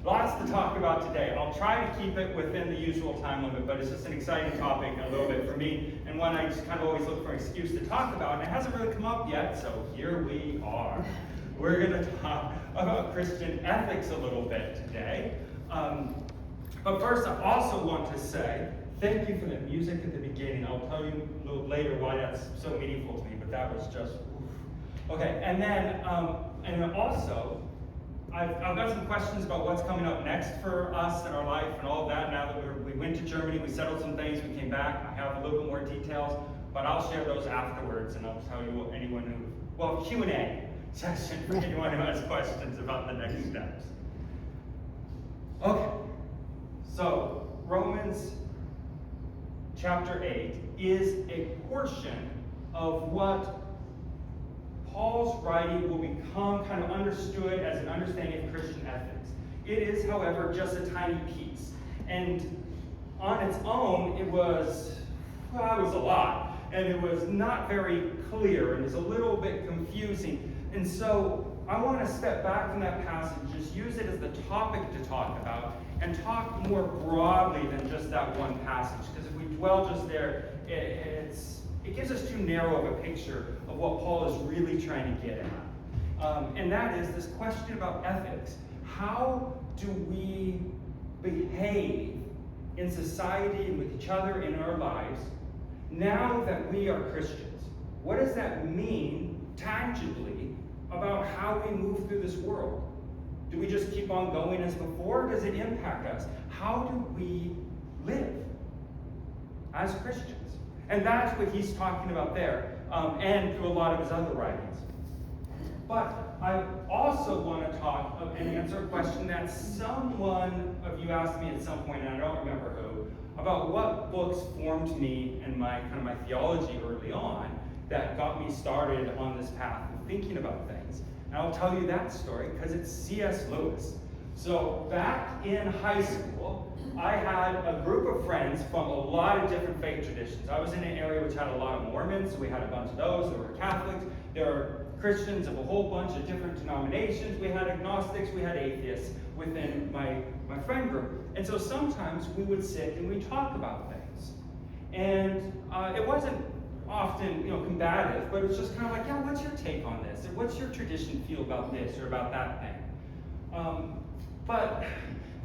Lots to talk about today. I'll try to keep it within the usual time limit, but it's just an exciting topic a little bit for me, and one I just kind of always look for an excuse to talk about, and it hasn't really come up yet, so here we are. We're going to talk about Christian ethics a little bit today. But first, I also want to say thank you for the music at the beginning. I'll tell you a little later why that's so meaningful to me, but that was just oof. Okay, and then also, I've got some questions about what's coming up next for us in our life and all of that. Now that we went to Germany, we settled some things, we came back. I have a little bit more details, but I'll share those afterwards, and I'll tell you anyone who, well, Q&A section for anyone who has questions about the next steps. Okay, so Romans chapter 8 is a portion of what Paul's writing will become kind of understood as an understanding of Christian ethics. It is, however, just a tiny piece. And on its own, it was a lot. And it was not very clear, and it's a little bit confusing. And so I want to step back from that passage, just use it as the topic to talk about, and talk more broadly than just that one passage. Because if we dwell just there, it gives us too narrow of a picture of what Paul is really trying to get at. And that is this question about ethics. How do we behave in society and with each other in our lives now that we are Christians? What does that mean tangibly about how we move through this world? Do we just keep on going as before? Or does it impact us? How do we live as Christians? And that's what he's talking about there, and through a lot of his other writings. But I also want to talk and answer a question that someone of you asked me at some point, and I don't remember who, about what books formed me and my theology early on that got me started on this path of thinking about things. And I'll tell you that story because it's C.S. Lewis. So back in high school, I had a group of friends from a lot of different faith traditions. I was in an area which had a lot of Mormons, so we had a bunch of those. There were Catholics. There were Christians of a whole bunch of different denominations. We had agnostics. We had atheists within my friend group. And so sometimes we would sit and we'd talk about things. And it wasn't often, combative, but it was just kind of like, yeah, what's your take on this? Or what's your tradition feel about this or about that thing? But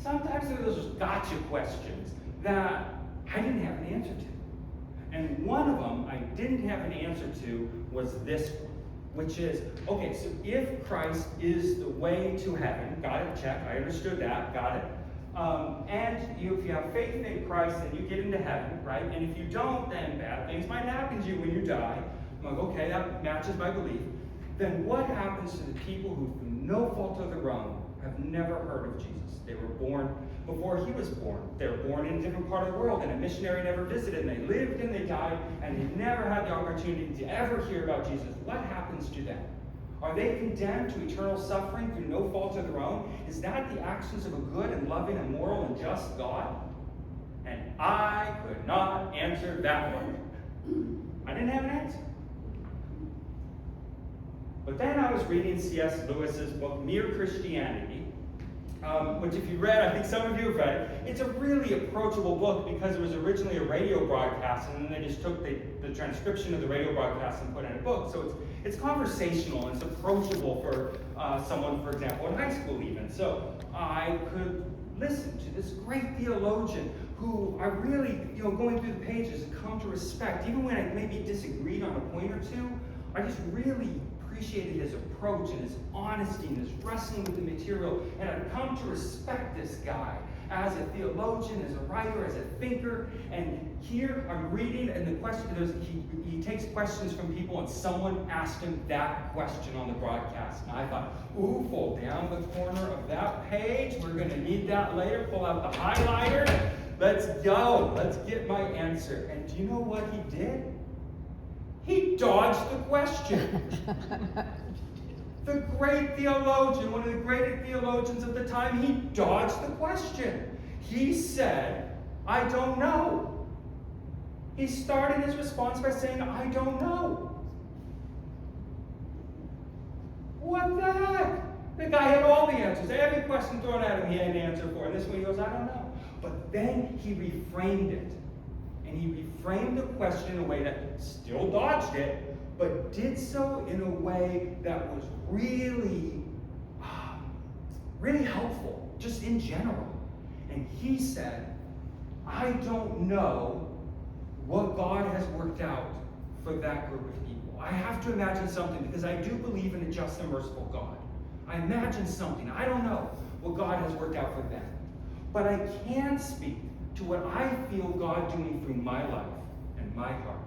sometimes there were those gotcha questions that I didn't have an answer to. And one of them I didn't have an answer to was this one, which is, okay, so if Christ is the way to heaven, got it, check, I understood that, got it. And if you have faith in Christ, then you get into heaven, right? And if you don't, then bad things might happen to you when you die. I'm like, okay, that matches my belief. Then what happens to the people who, through no fault of their own, have never heard of Jesus? They were born before he was born. They were born in a different part of the world, and a missionary never visited, and they lived and they died, and they never had the opportunity to ever hear about Jesus. What happens to them? Are they condemned to eternal suffering through no fault of their own? Is that the actions of a good and loving and moral and just God? And I could not answer that one. I didn't have an answer. But then I was reading C.S. Lewis's book, Mere Christianity, which if you read, I think some of you have read it, it's a really approachable book because it was originally a radio broadcast, and then they just took the transcription of the radio broadcast and put it in a book. So it's conversational, and it's approachable for someone, for example, in high school even. So I could listen to this great theologian who I really, going through the pages, come to respect. Even when I maybe disagreed on a point or two, I just really appreciated his approach and his honesty and his wrestling with the material, and I've come to respect this guy as a theologian, as a writer, as a thinker. And here I'm reading, and the question he takes questions from people, and someone asked him that question on the broadcast. And I thought, ooh, fold down the corner of that page. We're going to need that later. Pull out the highlighter. Let's go. Let's get my answer. And do you know what he did? He dodged the question. The great theologian, one of the great theologians of the time, he dodged the question. He said, I don't know. He started his response by saying, I don't know. What the heck? The guy had all the answers. Every question thrown at him, he had an answer for. And this one he goes, I don't know. But then he reframed it. And he reframed the question in a way that still dodged it, but did so in a way that was really, really helpful, just in general. And he said, I don't know what God has worked out for that group of people. I have to imagine something, because I do believe in a just and merciful God. I imagine something. I don't know what God has worked out for them. But I can speak to what I feel God doing through my life and my heart.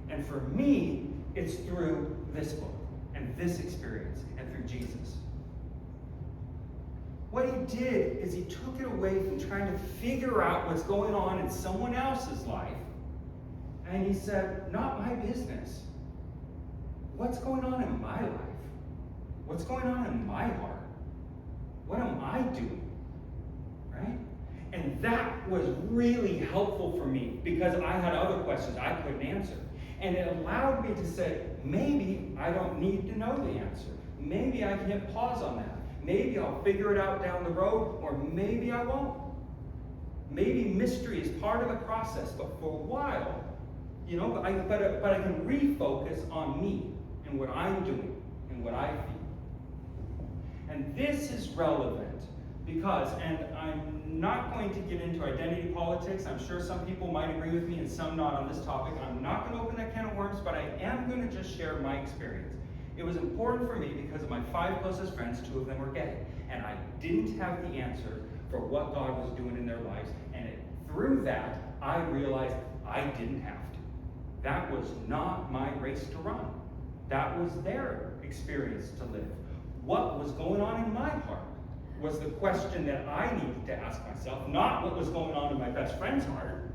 And for me, it's through this book and this experience and through Jesus. What he did is he took it away from trying to figure out what's going on in someone else's life, and he said, not my business. What's going on in my life? What's going on in my heart? What am I doing? Right? And that was really helpful for me, because I had other questions I couldn't answer. And it allowed me to say, maybe I don't need to know the answer. Maybe I can hit pause on that. Maybe I'll figure it out down the road, or maybe I won't. Maybe mystery is part of the process, but for a while, but I can refocus on me and what I'm doing and what I feel. And this is relevant because, and I'm not going to get into identity politics. I'm sure some people might agree with me and some not on this topic. I'm not going to open that can of worms, but I am going to just share my experience. It was important for me because of my 5 closest friends, 2 of them were gay. And I didn't have the answer for what God was doing in their lives. And through that, I realized I didn't have to. That was not my race to run. That was their experience to live. What was going on in my heart was the question that I needed to ask myself, not what was going on in my best friend's heart,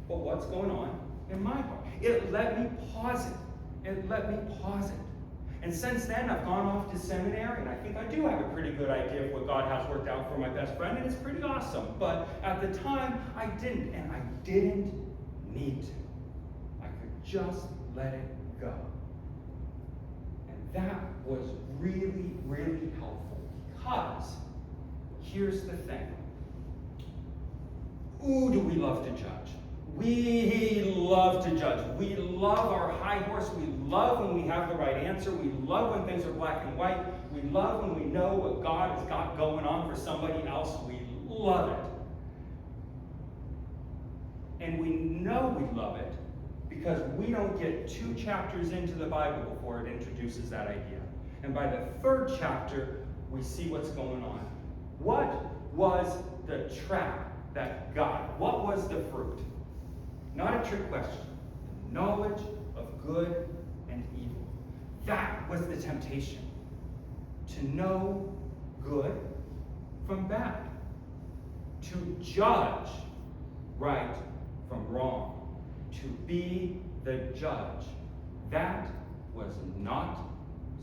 but what's going on in my heart. It let me pause it. It let me pause it. And since then, I've gone off to seminary, and I think I do have a pretty good idea of what God has worked out for my best friend, and it's pretty awesome. But at the time, I didn't, and I didn't need to. I could just let it go. And that was really, really helpful, because here's the thing. Ooh, do we love to judge. We love to judge. We love our high horse. We love when we have the right answer. We love when things are black and white. We love when we know what God has got going on for somebody else. We love it. And we know we love it because we don't get 2 chapters into the Bible before it introduces that idea. And by the 3rd chapter, we see what's going on. What was the trap that got? What was the fruit? Not a trick question. Knowledge of good and evil. That was the temptation. To know good from bad. To judge right from wrong. To be the judge. That was not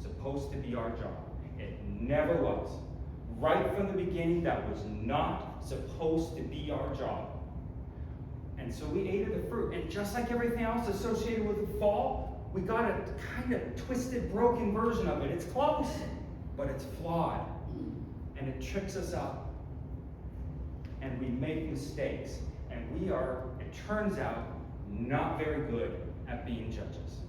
supposed to be our job. It never was. Right from the beginning, that was not supposed to be our job. And so we ate of the fruit. And just like everything else associated with the fall, we got a kind of twisted, broken version of it. It's close, but it's flawed. And it tricks us up. And we make mistakes. And we are, it turns out, not very good at being judges.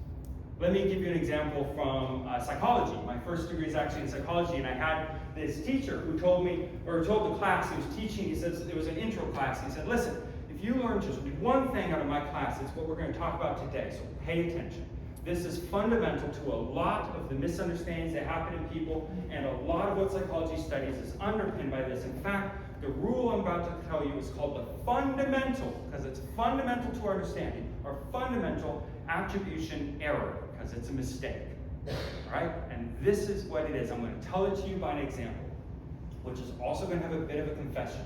Let me give you an example from psychology. My first degree is actually in psychology, and I had this teacher who told the class he was teaching, he said, it was an intro class, he said, listen, if you learn just one thing out of my class, it's what we're going to talk about today, so pay attention. This is fundamental to a lot of the misunderstandings that happen in people, and a lot of what psychology studies is underpinned by this. In fact, the rule I'm about to tell you is called the fundamental, because it's fundamental to our understanding, or fundamental attribution error, because it's a mistake. All right? And this is what it is. I'm going to tell it to you by an example, which is also going to have a bit of a confession.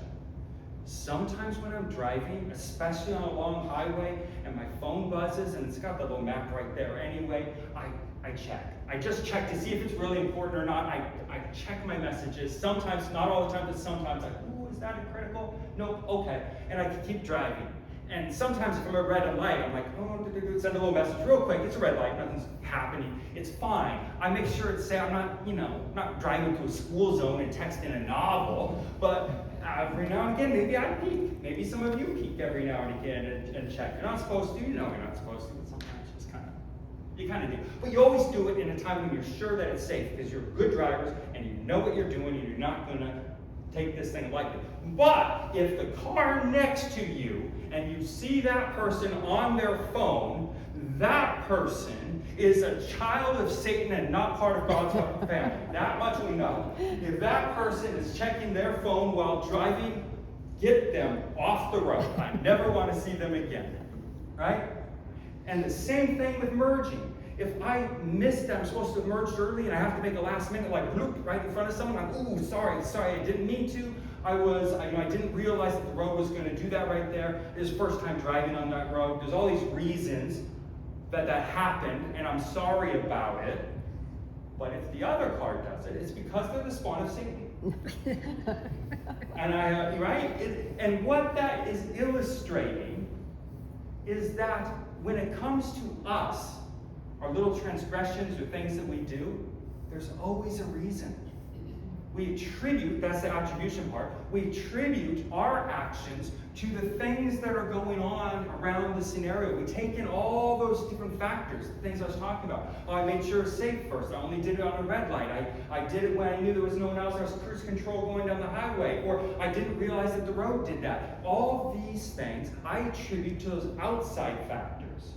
Sometimes when I'm driving, especially on a long highway, and my phone buzzes, and it's got the little map right there anyway, I check. I just check to see if it's really important or not. I check my messages. Sometimes, not all the time, but sometimes, like, ooh, is that critical? Nope, okay. And I can keep driving. And sometimes if I'm at a red light, I'm like, oh, send a little message real quick. It's a red light, nothing's happening. It's fine. I make sure it's safe. I'm not, not driving to a school zone and texting a novel, but every now and again, maybe I peek. Maybe some of you peek every now and again and check. You're not supposed to, you're not supposed to, but sometimes you kind of do. But you always do it in a time when you're sure that it's safe, because you're good drivers and you know what you're doing and you're not going to take this thing lightly. But if the car next to you and you see that person on their phone, that person is a child of Satan and not part of God's family. That much we know. If that person is checking their phone while driving, get them off the road. I never want to see them again. Right? And the same thing with merging. If I missed that, I'm supposed to have merged early and I have to make a last minute, like, bloop, right in front of someone, I'm, ooh, sorry, I didn't mean to. I didn't realize that the road was going to do that right there. It was first time driving on that road. There's all these reasons that happened, and I'm sorry about it. But if the other car does it, it's because they're the spawn of Satan. And and what that is illustrating is that when it comes to us, our little transgressions or things that we do, there's always a reason. We attribute, that's the attribution part, we attribute our actions to the things that are going on around the scenario. We take in all those different factors, the things I was talking about. Oh, I made sure it was safe first. I only did it on a red light. I did it when I knew there was no one else. I was cruise control going down the highway. Or I didn't realize that the road did that. All these things I attribute to those outside factors.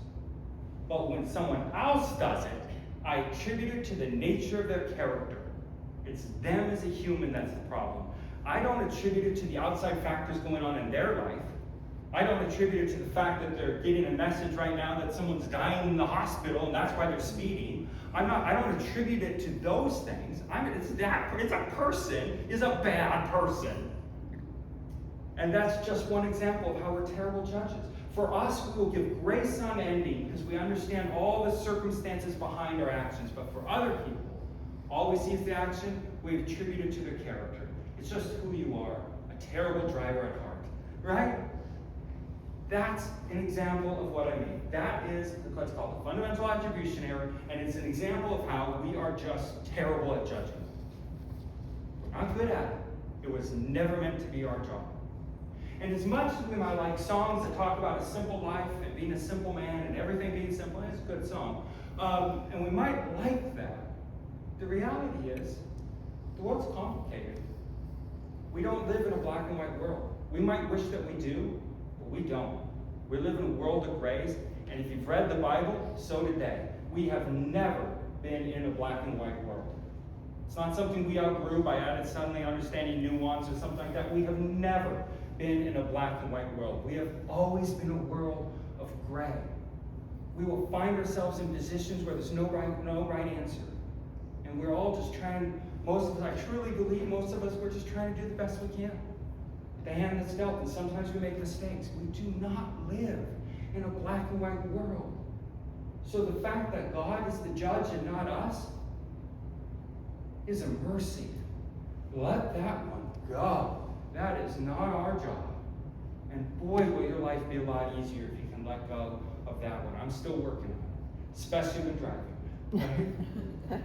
But when someone else does it, I attribute it to the nature of their character. It's them as a human that's the problem. I don't attribute it to the outside factors going on in their life. I don't attribute it to the fact that they're getting a message right now that someone's dying in the hospital and that's why they're speeding. I don't attribute it to those things. It's a person is a bad person. And that's just one example of how we're terrible judges. For us, we will give grace unending because we understand all the circumstances behind our actions. But for other people, all we see is the action, we attribute it to their character. It's just who you are, a terrible driver at heart, right? That's an example of what I mean. That is what's called the fundamental attribution error, and it's an example of how we are just terrible at judging. We're not good at it. It was never meant to be our job. And as much as we might like songs that talk about a simple life and being a simple man and everything being simple, it's a good song, and we might like that, the reality is the world's complicated. We don't live in a black and white world. We might wish that we do, but we don't. We live in a world of grays, and if you've read the Bible, so did they. We have never been in a black and white world. It's not something we outgrew by suddenly understanding nuance or something like that. We have never been in a black and white world. We have always been a world of gray. We will find ourselves in positions where there's no right answer. And we're all just trying, most of us, I truly believe most of us, we're just trying to do the best we can. The hand that's dealt, and sometimes we make mistakes. We do not live in a black and white world. So the fact that God is the judge and not us is a mercy. Let that one go. That is not our job. And boy, will your life be a lot easier if you can let go of that one. I'm still working on it, especially with driving. Right?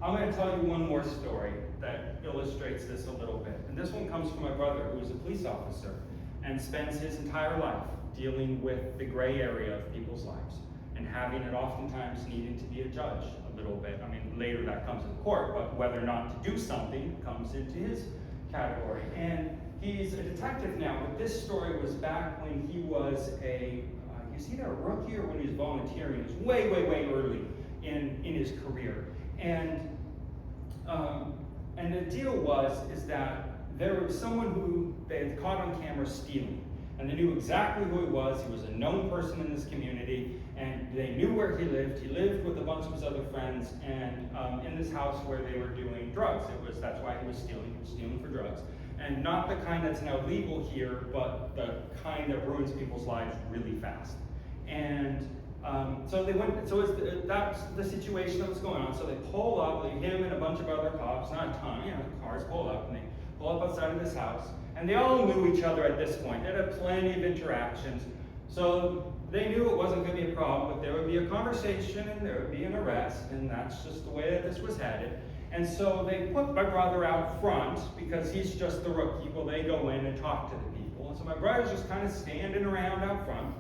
I'm going to tell you one more story that illustrates this a little bit. And this one comes from my brother, who is a police officer and spends his entire life dealing with the gray area of people's lives and having it oftentimes needing to be a judge a little bit. I mean, later that comes in court, but whether or not to do something comes into his category. And he's a detective now, but this story was back when he was he's either a rookie or when he was volunteering. It was way, way, way early in his career. And the deal is that there was someone who they had caught on camera stealing, and they knew exactly who he was. He was a known person in this community, and they knew where he lived. He lived with a bunch of his other friends, and in this house where they were doing drugs. That's why he was stealing. He was stealing for drugs, and not the kind that's now legal here, but the kind that ruins people's lives really fast. And so they went. So that's the situation that was going on. So they pull up, him and a bunch of other cops, not a ton, cars pull up, and they pull up outside of this house. And they all knew each other at this point. They had plenty of interactions. So they knew it wasn't going to be a problem, but there would be a conversation and there would be an arrest, and that's just the way that this was headed. And so they put my brother out front because he's just the rookie. Well, they go in and talk to the people. And so my brother's just kind of standing around out front,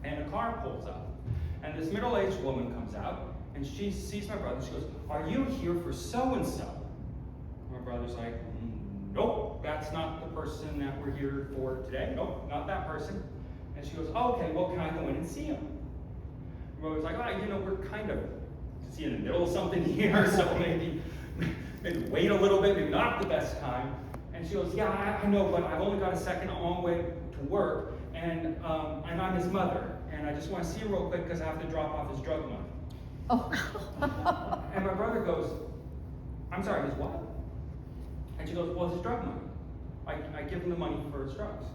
and a car pulls up. And this middle-aged woman comes out, and she sees my brother. She goes, "Are you here for so-and-so?" My brother's like, "Nope, that's not the person that we're here for today. Nope, not that person." And she goes, "Oh, okay, well, can I go in and see him?" My brother's like, we're kind of in the middle of something here, so maybe wait a little bit, maybe not the best time." And she goes, "Yeah, I know, but I've only got a second on way to work, and I'm his mother, and I just want to see him real quick because I have to drop off his drug money." Oh. And my brother goes, "I'm sorry, his what?" And she goes, "Well, his drug money. I give him the money for his drugs."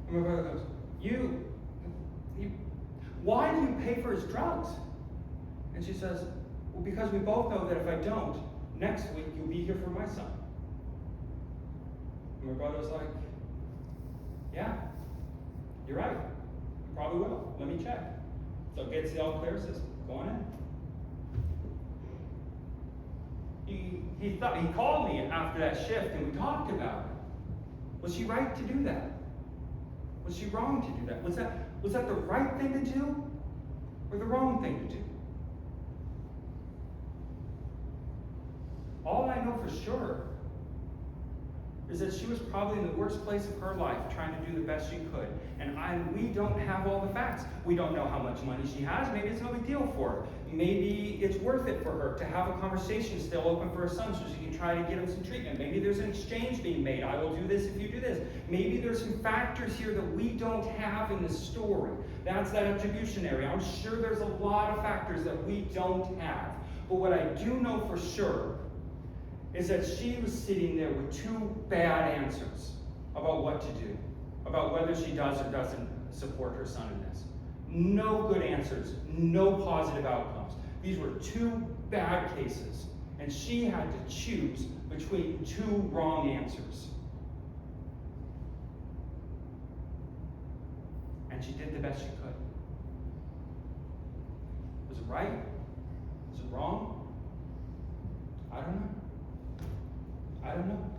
And my brother goes, you, why do you pay for his drugs?" And she says, "Well, because we both know that if I don't, next week you'll be here for my son." And my brother was like, "Yeah, you're right. You probably will. Let me check." So gets the all clear, says, "Go on in." He called me after that shift and we talked about it. Was she right to do that? Was she wrong to do that? Was that the right thing to do or the wrong thing to do? All I know for sure is that she was probably in the worst place of her life trying to do the best she could. And we don't have all the facts. We don't know how much money she has. Maybe it's no big deal for her. Maybe it's worth it for her to have a conversation still open for her son so she can try to get him some treatment. Maybe there's an exchange being made. I will do this if you do this. Maybe there's some factors here that we don't have in the story. That's that attribution area. I'm sure there's a lot of factors that we don't have. But what I do know for sure is that she was sitting there with two bad answers about what to do, about whether she does or doesn't support her son in this. No good answers, no positive outcomes. These were two bad cases, and she had to choose between two wrong answers. And she did the best she could. Was it right? Was it wrong? I don't know. I don't know.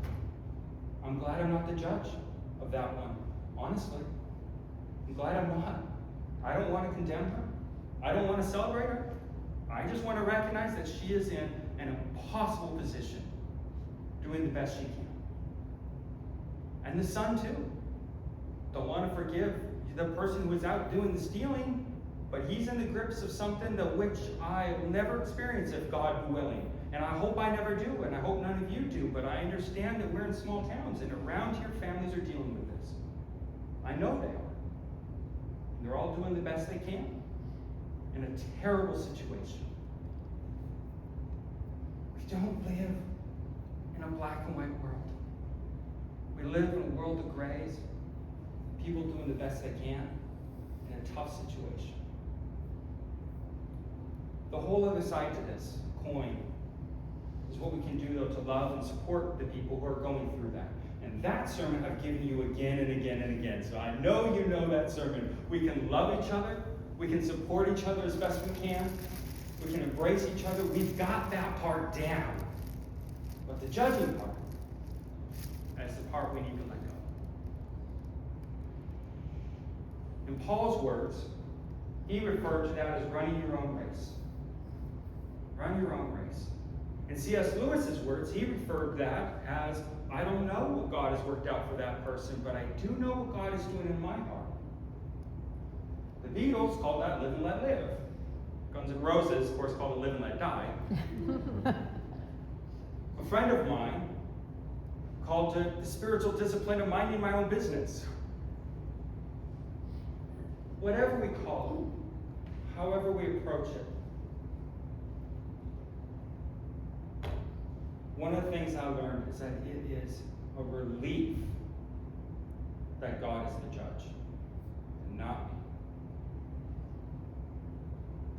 I'm glad I'm not the judge of that one, honestly. I'm glad I'm not. I don't want to condemn her. I don't want to celebrate her. I just want to recognize that she is in an impossible position, doing the best she can. And the son, too. Don't want to forgive the person who was out doing the stealing, but he's in the grips of something that which I will never experience if God be willing. And I hope I never do, and I hope none of you do, but I understand that we're in small towns, and around here families are dealing with this. I know they are. And they're all doing the best they can in a terrible situation. We don't live in a black and white world. We live in a world of grays, people doing the best they can in a tough situation. The whole other side to this coin is what we can do, though, to love and support the people who are going through that. And that sermon I've given you again and again and again. So I know you know that sermon. We can love each other. We can support each other as best we can. We can embrace each other. We've got that part down. But the judging part, that's the part we need to let go. In Paul's words, he referred to that as running your own race. Run your own race. In C.S. Lewis's words, he referred that as, I don't know what God has worked out for that person, but I do know what God is doing in my heart. The Beatles called that live and let live. Guns N' Roses, of course, called it live and let die. A friend of mine called it the spiritual discipline of minding my own business. Whatever we call it, however we approach it, one of the things I learned is that it is a relief that God is the judge, and not me.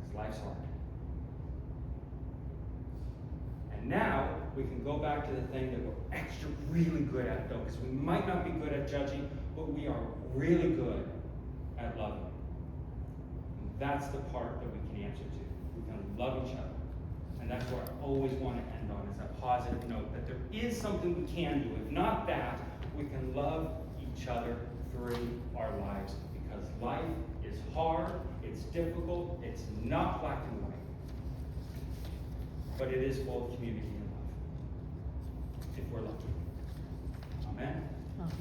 Because life's hard. And now, we can go back to the thing that we're extra really good at, though, because we might not be good at judging, but we are really good at loving. And that's the part that we can answer to. We can love each other. And that's where I always want to end on, is a positive note, that there is something we can do. If not that, we can love each other through our lives, because life is hard, it's difficult, it's not black and white, but it is full of community and love, if we're lucky. Amen? Amen.